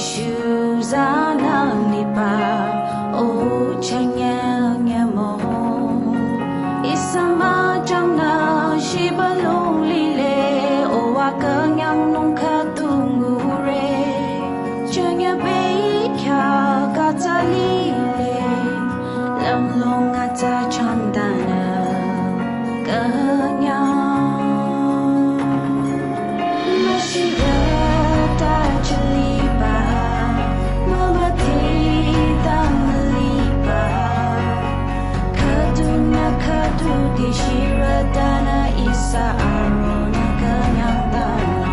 issues are not lipa oh chanya nyamo isama jangna shibalong lile o wakanyang nung katungure chanya be kya katalile lamlong ata chandana kanya Shiradana isa arona kanyang dano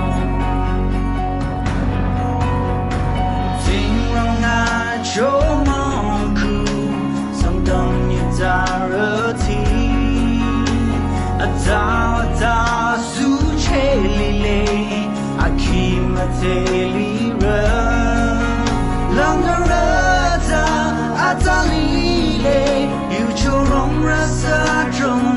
Ting nga cho mong ku Sang dong như zarati Ata su che li le Akima te li ra Lang ra ta ata li le Yu cho rong ra sa trong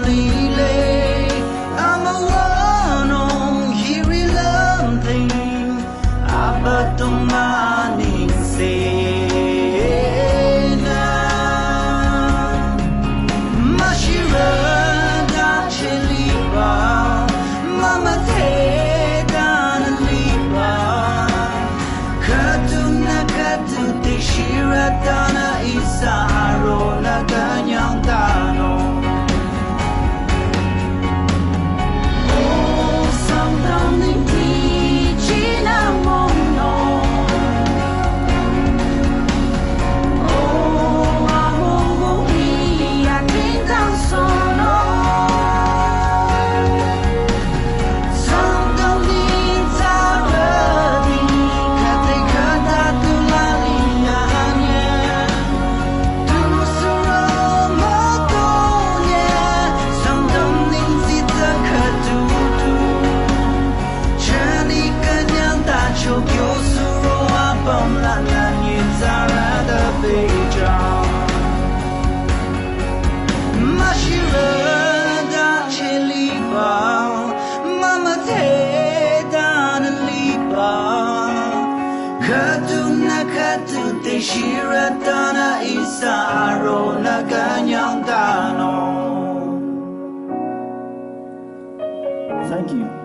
Shiradana isa arona kanyang dano Oh samdang hindi chinamono Oh among iyakin ang sono Samdang linta radi Kate kata tulali Shiradana isa arona kanyang dano. Thank you.